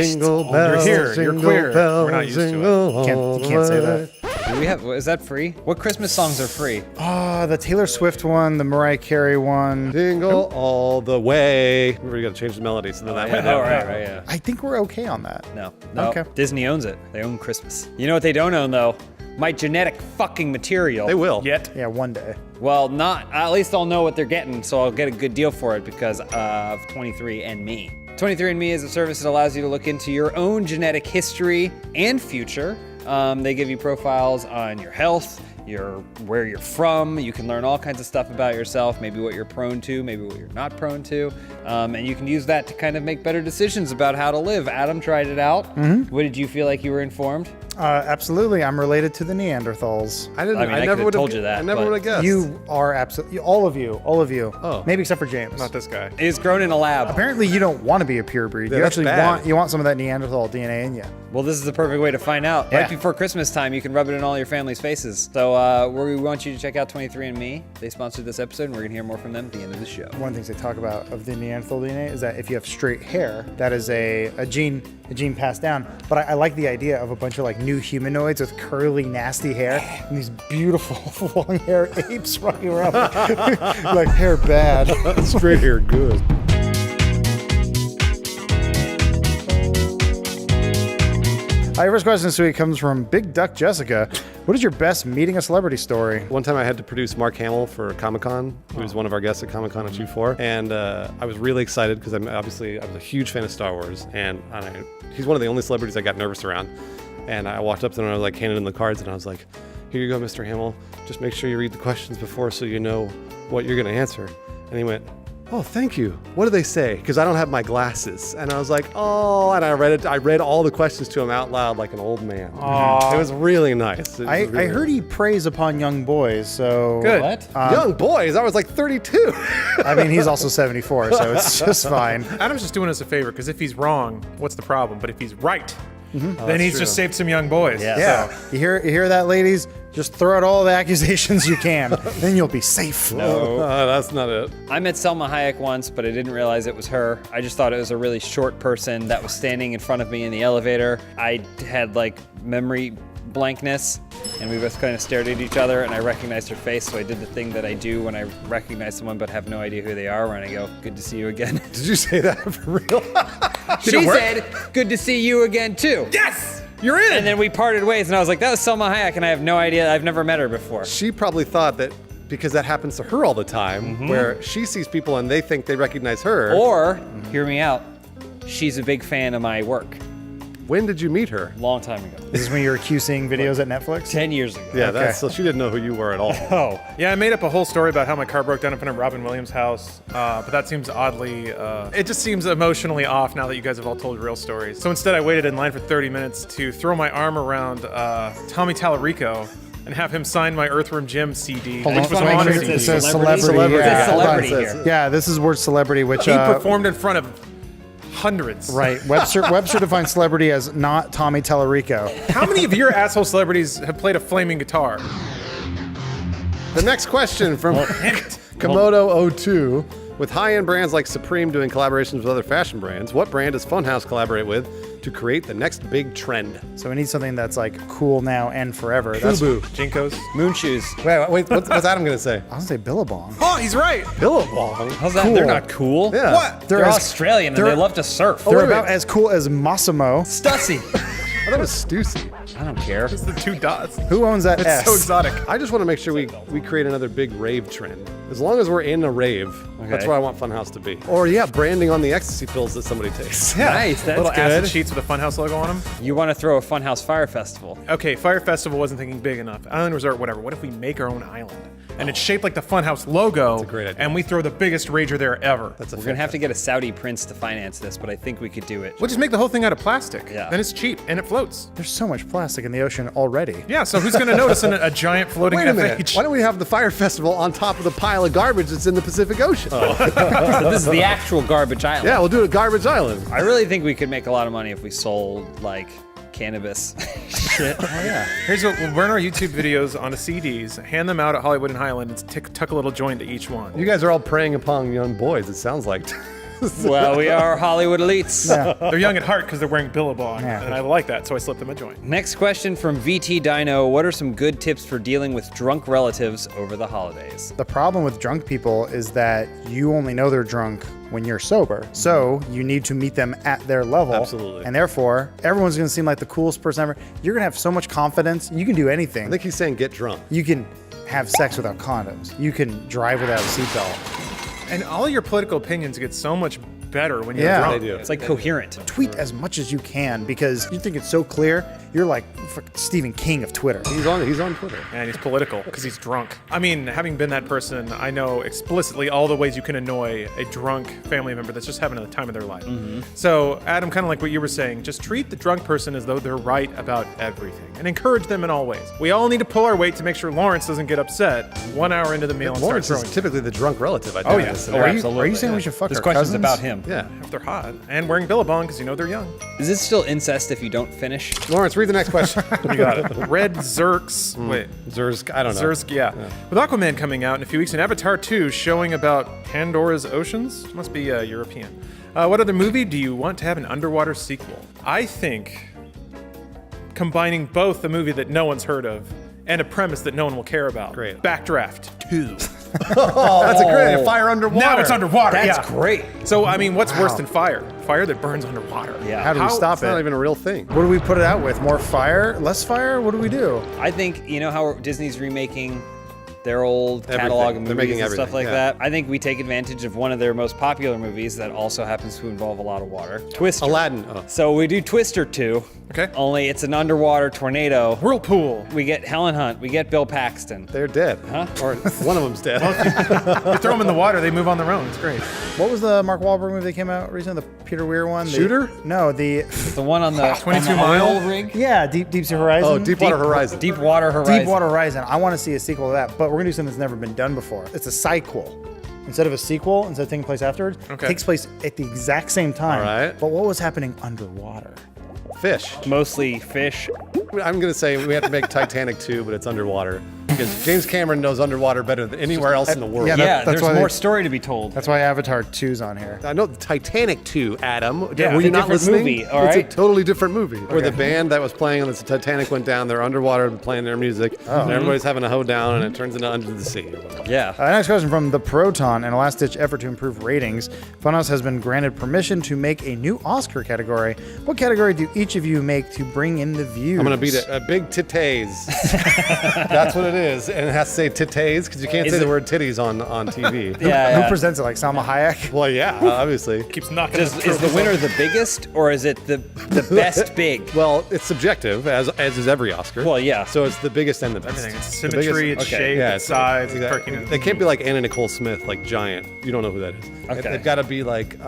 Jingle bells, You're here. You're queer. We're not used to it. You can't say that. Do we have? Is that free? What Christmas songs are free? The Taylor Swift one, the Mariah Carey one. Jingle all the way. We got to change the melody so that way. Right, yeah. I think we're okay on that. No. Okay. Disney owns it. They own Christmas. You know what they don't own though? My genetic fucking material. They will. Yet. Yeah, one day. Well, not. At least I'll know what they're getting, so I'll get a good deal for it because of 23andMe. 23andMe is a service that allows you to look into your own genetic history and future. They give you profiles on your health, where you're from. You can learn all kinds of stuff about yourself, maybe what you're prone to, maybe what you're not prone to. And you can use that to kind of make better decisions about how to live. Adam tried it out. Mm-hmm. What did you feel like you were informed? Absolutely. I'm related to the Neanderthals. I didn't. I mean, I never could've would have told you that, I never but- would have guessed. You are absolutely, all of you. Oh. Maybe except for James. Not this guy. It's grown in a lab. Apparently you don't want to be a pure breed. Yeah, You that's actually bad. want some of that Neanderthal DNA in you. Well, this is the perfect way to find out. Yeah. Right before Christmas time, you can rub it in all your family's faces. So we want you to check out 23andMe. They sponsored this episode, and we're going to hear more from them at the end of the show. One of the things they talk about of the Neanderthal DNA is that if you have straight hair, that is a gene passed down. But I like the idea of a bunch of like new humanoids with curly, nasty hair and these beautiful long hair apes running around like hair bad. Straight hair, good. Our first question this week comes from Big Duck Jessica. What is your best meeting a celebrity story? One time I had to produce Mark Hamill for Comic-Con. He was one of our guests at Comic-Con at G4. And I was really excited because I was a huge fan of Star Wars. And he's one of the only celebrities I got nervous around. And I walked up to him and I was like handing him the cards and I was like, here you go, Mr. Hamill. Just make sure you read the questions before so you know what you're going to answer. And he went, oh, thank you. What do they say? Because I don't have my glasses. And I was like, oh, and I read all the questions to him out loud like an old man. Aww. It was really nice. I heard he preys upon young boys, so... Good. What? Young boys, I was like 32. I mean, he's also 74, so it's just fine. Adam's just doing us a favor because if he's wrong, what's the problem? But if he's right, then that's he's true. just saved some young boys. Yeah. Yeah, So, you hear that, ladies? Just throw out all the accusations you can, then you'll be safe. No. That's not it. I met Selma Hayek once, but I didn't realize it was her. I just thought it was a really short person that was standing in front of me in the elevator. I had like memory blankness, and we both kind of stared at each other, and I recognized her face, so I did the thing that I do when I recognize someone but have no idea who they are, when I go, good to see you again. Did you say that for real? She said, good to see you again too. yes! You're in! And then we parted ways, and I was like, that was Selma Hayek, and I have no idea. I've never met her before. She probably thought that because that happens to her all the time, where she sees people and they think they recognize her. Or, hear me out, she's a big fan of my work. When did you meet her? Long time ago. This is when you were QCing videos at Netflix? 10 years ago. Yeah, Okay. so she didn't know who you were at all. Oh. Yeah, I made up a whole story about how my car broke down in front of Robin Williams' house, but that seems oddly, it just seems emotionally off now that you guys have all told real stories. So instead I waited in line for 30 minutes to throw my arm around Tommy Tallarico and have him sign my Earthworm Jim CD, Hold which on, was make on sure a it CD. says Celebrity? celebrity. It says Yeah, hold on. celebrity here. Yeah, this is word celebrity, which He performed in front of hundreds. right. Webster defines celebrity as not Tommy Tallarico. How many of your asshole celebrities have played a flaming guitar? The next question from Komodo02. With high-end brands like Supreme doing collaborations with other fashion brands, what brand does Funhaus collaborate with to create the next big trend? So we need something that's like cool now and forever. That's Fubu. Jinkos? Moon shoes. Wait, what's Adam gonna say? I was gonna say Billabong. Oh, he's right! Billabong. How's that? Cool. They're not cool. Yeah. What? They're as- Australian and they're- they love to surf. They're wait, about wait. as cool as Massimo. Stussy. I thought it was Stussy. I don't care. It's the two dots. Who owns that It's S? so exotic. I just want to make sure we create another big rave trend. As long as we're in a rave, that's Okay. where I want Funhaus to be. Or yeah, branding on the ecstasy pills that somebody takes. Nice, that's Little acid good. sheets with a Funhouse logo on them. You want to throw a Funhouse Fire Festival. Okay, Fire Festival wasn't thinking big enough. Island Resort, whatever. What if we make our own island? And it's shaped like the Funhouse logo. That's a great idea. And we throw the biggest rager there ever. That's a We're going to have to get a Saudi prince to finance this, but I think we could do it. We'll just make the whole thing out of plastic. Yeah. Then it's cheap and it floats. There's so much plastic in the ocean already. Yeah, so who's going to notice a giant floating Wait a minute. FH? Why don't we have the fire festival on top of the pile of garbage that's in the Pacific Ocean? So this is the actual garbage island. Yeah, we'll do it at Garbage Island. I really think we could make a lot of money if we sold, like, cannabis. Shit. Oh yeah. Here's what we'll burn our YouTube videos onto CDs, hand them out at Hollywood and Highland, and tuck a little joint to each one. You guys are all preying upon young boys, it sounds like. Well, we are Hollywood elites. They're young at heart because they're wearing Billabong, Yeah. and I like that, so I slipped them a joint. Next question from VT Dino. What are some good tips for dealing with drunk relatives over the holidays? The problem with drunk people is that you only know they're drunk when you're sober. So you need to meet them at their level. Absolutely. And therefore, everyone's going to seem like the coolest person ever. You're going to have so much confidence. You can do anything. I think he's saying get drunk. You can have sex without condoms. You can drive without a seatbelt. And all your political opinions get so much better when you're Yeah. drunk. They do. It's like coherent. Tweet as much as you can because you think it's so clear. You're like Stephen King of Twitter. He's on Twitter. And he's political because he's drunk. I mean, having been that person, I know explicitly all the ways you can annoy a drunk family member that's just having the time of their life. So, Adam, kind of like what you were saying, just treat the drunk person as though they're right about everything and encourage them in all ways. We all need to pull our weight to make sure Lawrence doesn't get upset 1 hour into the meal and Lawrence start is throwing. typically the drunk relative. I think. Oh, yeah. in this Oh, scenario. absolutely. Are you saying we should fuck This our question's cousins? about him. Yeah. If they're hot and wearing Billabong because you know they're young. Is it still incest if you don't finish? Lawrence, read the next question. You got it. Red Zerks. Wait. Zursk, I don't know. Zersk, yeah. With Aquaman coming out in a few weeks and Avatar 2 showing about Pandora's oceans, must be European. What other movie do you want to have an underwater sequel? I think combining both a movie that no one's heard of and a premise that no one will care about. Great. Backdraft 2. Oh, that's a great idea. Fire underwater. Now it's underwater. That's yeah. great. So, I mean, what's worse than fire? Fire that burns underwater. Yeah. How do we stop It's not it? even a real thing. What do we put it out with? More fire? Less fire? What do we do? I think, you know how Disney's remaking their old Everything. catalog of They're movies making and stuff everything, like yeah. that? I think we take advantage of one of their most popular movies that also happens to involve a lot of water. Twister. Aladdin. Oh. So we do Twister 2. Okay. Only it's an underwater tornado. Whirlpool. We get Helen Hunt. We get Bill Paxton. They're dead. Huh? Or one of them's dead. You throw them in the water, they move on their own. It's great. What was the Mark Wahlberg movie that came out recently? The Peter Weir one? Shooter? No, the The one on the 22 on the Mile? oil rig. yeah, Deep Sea Horizon. Oh, Deepwater Horizon. Deepwater Horizon. Deepwater Horizon. I want to see a sequel to that, but we're gonna do something that's never been done before. It's a sequel. Instead of a sequel, instead of taking place afterwards, Okay. it takes place at the exact same time. All right. But what was happening underwater? Fish. Mostly fish. I'm going to say we have to make Titanic 2, but it's underwater. Because James Cameron knows underwater better than anywhere else in the world. Yeah, Yeah, that's there's why more they- story to be told. That's why Avatar 2's on here. I know the Titanic 2, Adam. Yeah, Were it's you a not different listening? movie, all It's right? a totally different movie. Where the band that was playing on the Titanic went down, they're underwater playing their music, and everybody's having a hoedown, and it turns into Under the Sea. Yeah. Next question from The Proton. In a last-ditch effort to improve ratings, Funhaus has been granted permission to make a new Oscar category. What category do each of you make to bring in the views? I'm going to beat it. A big titties. That's what it is. And it has to say titties because you can't Is say the it- word titties on TV. Yeah. Who presents it? Like Salma Hayek? Well, yeah, obviously. Keeps knocking us Is the winner the biggest, or is it the best big? Well, it's subjective, as is every Oscar. Well, yeah. So it's the biggest and the best. Everything. It's The symmetry, biggest- it's shape, yeah, it's size, it's exactly. perkiness. They can't be like Anna Nicole Smith, like giant. You don't know who that is. Okay. They've got to be like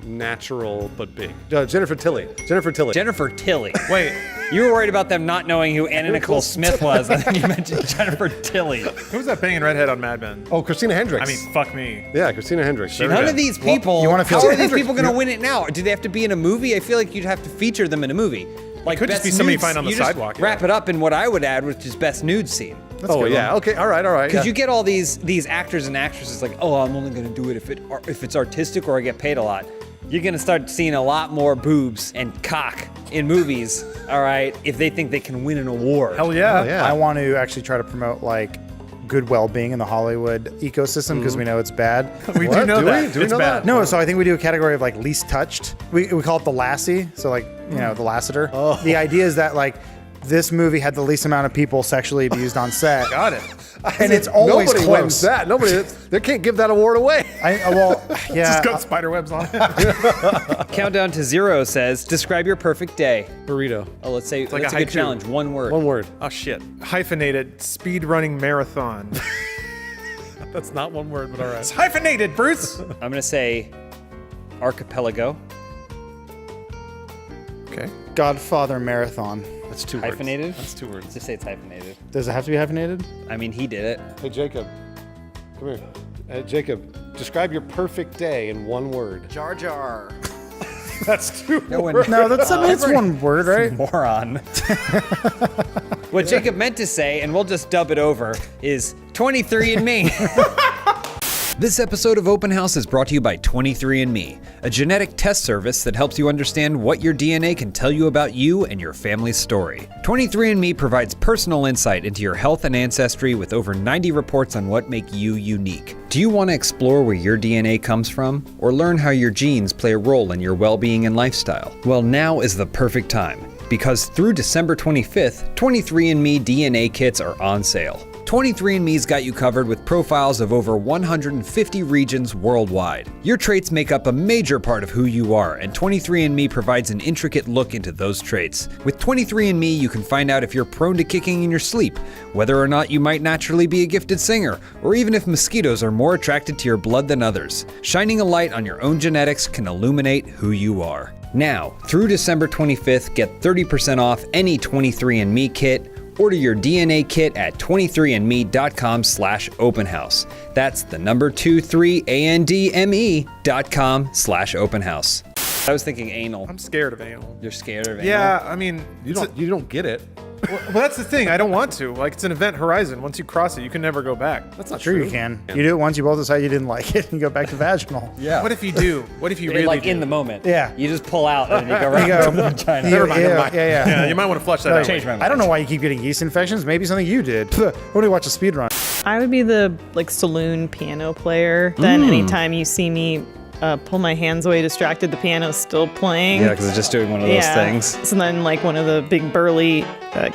natural but big. Jennifer Tilly. Jennifer Tilly. Jennifer Tilly. Wait, You were worried about them not knowing who Anna Nicole Smith was, and then you mentioned Jennifer Tilly. who was that banging redhead on Mad Men? Oh, Christina Hendricks. I mean, fuck me. yeah, Christina Hendricks. There we None go. of these people. you wanna feel- how are these Hendricks, people going to you- win it now? Do they have to be in a movie? I feel like you'd have to feature them in a movie. Like could just best be somebody you nude- find on the you just sidewalk, yeah. Wrap it up in what I would add, which is best nude scene. Oh, yeah. Okay. All right. Because yeah. you get all these actors and actresses like, oh, I'm only going to do it if it's artistic or I get paid a lot. You're going to start seeing a lot more boobs and cock in movies, all right, if they think they can win an award. Hell yeah. yeah. I want to actually try to promote like good well-being in the Hollywood ecosystem because we know it's bad. We do What? know Do we? that. Do we It's know bad. that? No, so I think we do a category of like least touched. We call it the Lassie. So like, you know, the Lassiter. Oh. The idea is that like this movie had the least amount of people sexually abused on set. Got it. And it's always Nobody close. wins that. Nobody. They can't give that award away. Well, yeah. Just got spider webs on it. Countdown to 0 says, describe your perfect day. Burrito. Oh, let's say like that's a a good haiku. challenge. One word. One word. Oh shit. Hyphenated speed running marathon. That's not one word, but all right. It's hyphenated, Bruce. I'm going to say archipelago. Okay. Godfather Marathon. That's two words. Hyphenated? That's two words. Just say it's hyphenated. Does it have to be hyphenated? I mean, he did it. Hey, Jacob. Come here. Jacob, describe your perfect day in one word. Jar Jar. That's two. No one. No, that's one word, right? Moron. What Jacob meant to say, and we'll just dub it over, is 23andMe. This episode of Open House is brought to you by 23andMe. a genetic test service that helps you understand what your DNA can tell you about you and your family's story. 23andMe provides personal insight into your health and ancestry with over 90 reports on what make you unique. Do you want to explore where your DNA comes from, or learn how your genes play a role in your well-being and lifestyle? Well, now is the perfect time, because through December 25th, 23andMe DNA kits are on sale. 23andMe's got you covered with profiles of over 150 regions worldwide. Your traits make up a major part of who you are, and 23andMe provides an intricate look into those traits. With 23andMe, you can find out if you're prone to kicking in your sleep, whether or not you might naturally be a gifted singer, or even if mosquitoes are more attracted to your blood than others. Shining a light on your own genetics can illuminate who you are. Now, through December 25th, get 30% off any 23andMe kit. Order your DNA kit at 23andme.com/openhouse. That's the number 23andme.com/openhouse. I was thinking anal. I'm scared of anal. You're scared of anal? Yeah, I mean, You don't get it. well, that's the thing. I don't want to. Like, it's an event horizon. Once you cross it, you can never go back. That's not Sure true. you can. You do it once, you both decide you didn't like it, and you go back to vaginal. Yeah. What if you do? What if you really like do? in the moment. Yeah. You just pull out and you go right go, to the vagina. Never mind. Yeah. Yeah, you might want to flush that out. Change my mind. I don't know why you keep getting yeast infections. Maybe something you did. When you watch a speed run. I would be the saloon piano player. Then anytime you see me pull my hands away distracted, the piano's still playing. Yeah, because it's just doing one of those things. So then one of the big burly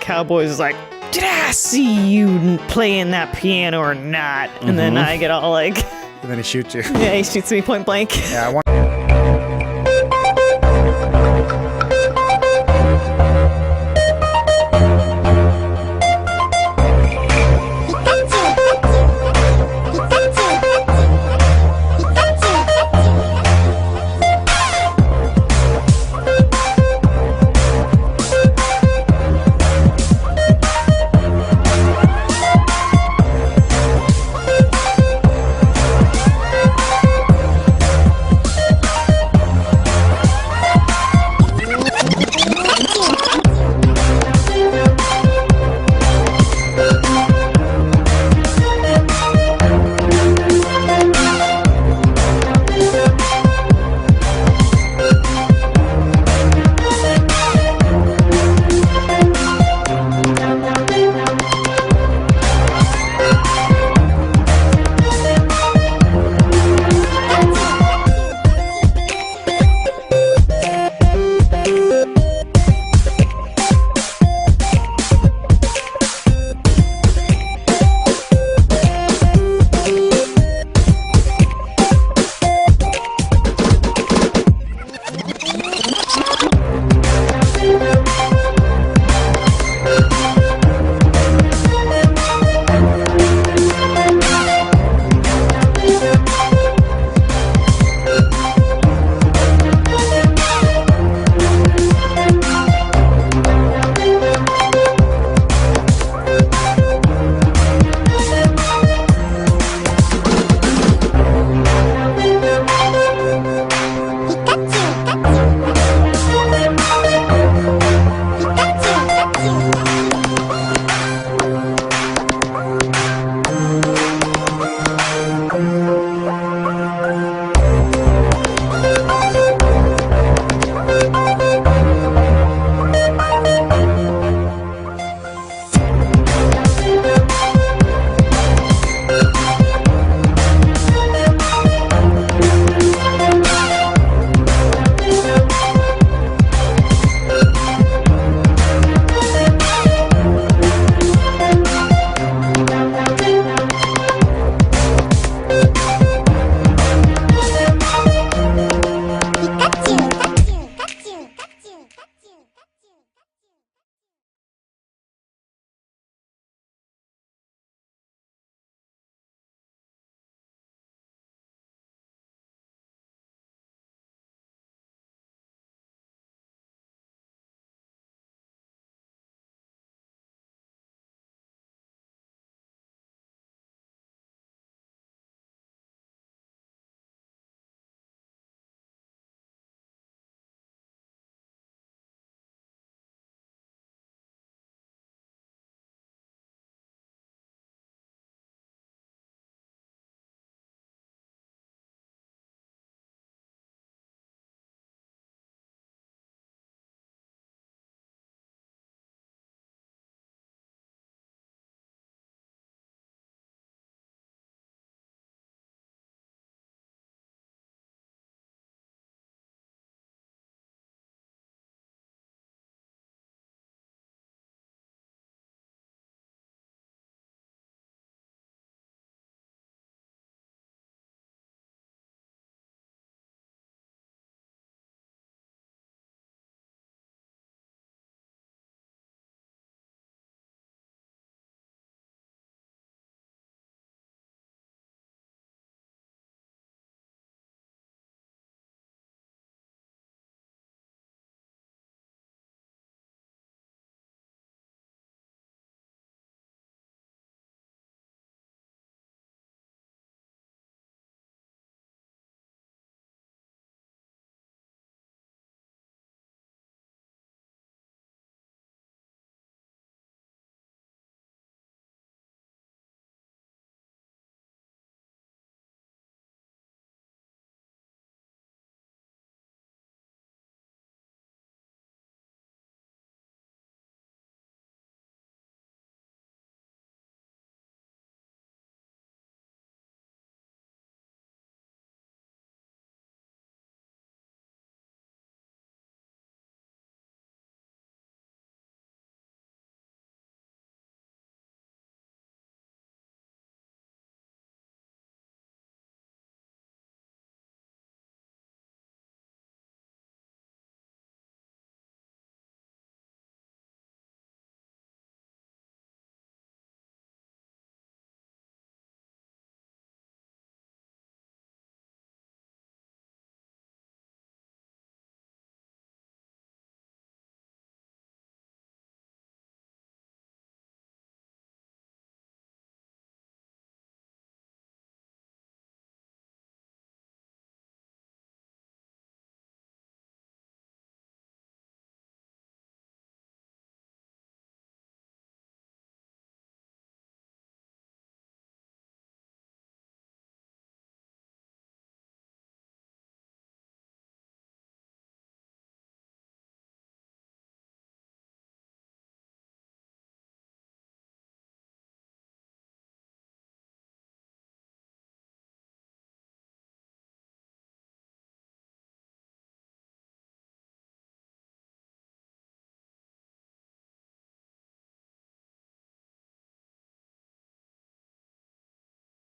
cowboys is like, "Did I see you playing that piano or not?" And then I get all like, And then he shoots you. yeah, he shoots me point blank. Yeah, I want